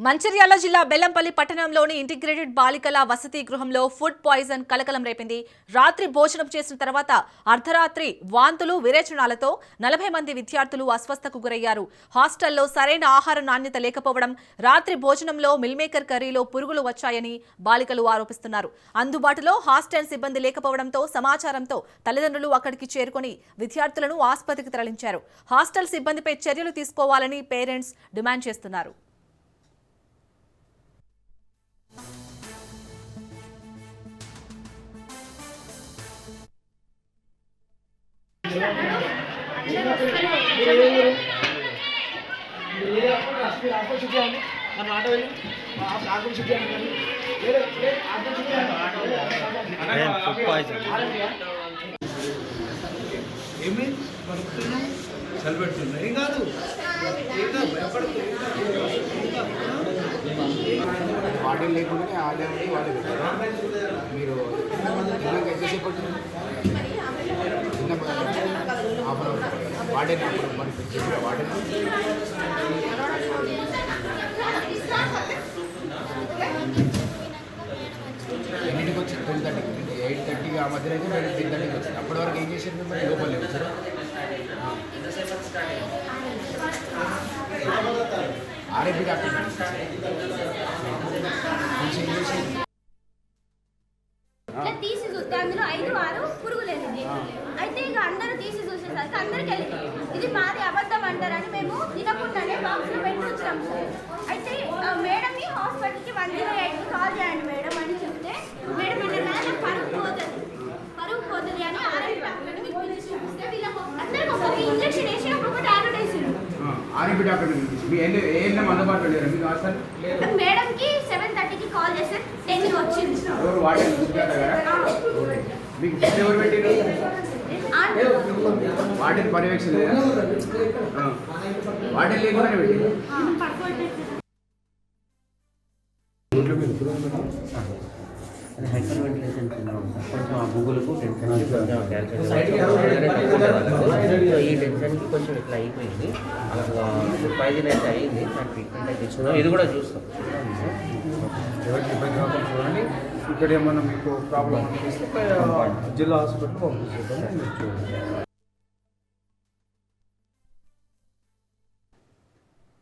మంచిర్యాల జిల్లా బెల్లంపల్లి పట్టణంలోని ఇంటిగ్రేటెడ్ బాలికల వసతి గృహంలో ఫుడ్ పాయిజన్ కలకలం రేపింది. రాత్రి భోజనం చేసిన తర్వాత అర్ధరాత్రి వాంతులు విరేచనాలతో 40 మంది విద్యార్థులు అస్వస్థకు గురయ్యారు. హాస్టల్లో సరైన ఆహార నాణ్యత లేకపోవడం, రాత్రి భోజనంలో మిల్మేకర్ కర్రీలో పురుగులు వచ్చాయని బాలికలు ఆరోపిస్తున్నారు. అందుబాటులో హాస్టల్ సిబ్బంది లేకపోవడంతో సమాచారంతో తల్లిదండ్రులు అక్కడికి చేరుకొని విద్యార్థులను ఆసుపత్రికి తరలించారు. హాస్టల్ సిబ్బందిపై చర్యలు తీసుకోవాలని పేరెంట్స్ డిమాండ్ చేస్తున్నారు. చల్లబెడుతున్నాయి కాదు వాడే లేకుండానే ఆడే వాడే పెట్టారు. మీరు ఎంతసేపు పడుతుంది? వాడే వాడే ఎన్నింటికి వచ్చి 10:30 8:30 ఆ మధ్యలో అయితే 10:30కి వచ్చింది. అప్పటి వరకు ఏం చేసేది? మరి లోపలే వచ్చారు. ఆర్ఐపీ డాక్టర్ తీసి చూస్తే అందులో 5-6 పురుగులేదు. అయితే ఇక అందరూ తీసి చూసేసరికి అందరికి వెళ్ళింది. ఇది మాది అబద్ధం అంటారని మేము తినకుండానే బాక్స్లో పెట్టి వచ్చాము. అయితే మేడంని హాస్పిటల్కి 108కి కాల్ చేయండి మేడం అని చెప్తే, మేడం అన్నారు నాకు పరుగు పోతుంది అని ఆర్ఐపీ డాక్టర్ని మీకు పిలిచి చూపిస్తే వీళ్ళకి అందరికి ఒక ఇంజక్షన్ వేసి ఒక టాబ్లెట్ వేసిండు. ఆర్ఐపీ డాక్టర్ అందుబాటులో లేరు మీకు అసలు? మేడంకి 7:30కి కాల్ చేస్తే 10కి వచ్చింది. మీకు ఎవరు పెట్టారు? వాటిని పర్యవేక్షణ లేదా? వాటిని లేకుండానే పెట్టారు. హైపర్ వెంటిలేషన్ సిండ్రోమ్ కొంచెం ఆ గూగుల్కు టెన్షన్ ఈ టెన్షన్కి కొంచెం ఇట్లా అయిపోయింది. అలా ఫుడ్ పాయిజన్ అయితే అయింది. దాని ట్రీట్మెంట్ అయితే ఇస్తున్నాం. ఇది కూడా చూస్తాం. ఎవరికి ఇబ్బంది కాకుండా చూడండి. ఇక్కడ ఏమన్నా మీకు ప్రాబ్లం అనిపిస్తే జిల్లా హాస్పిటల్ పంపిస్తాం.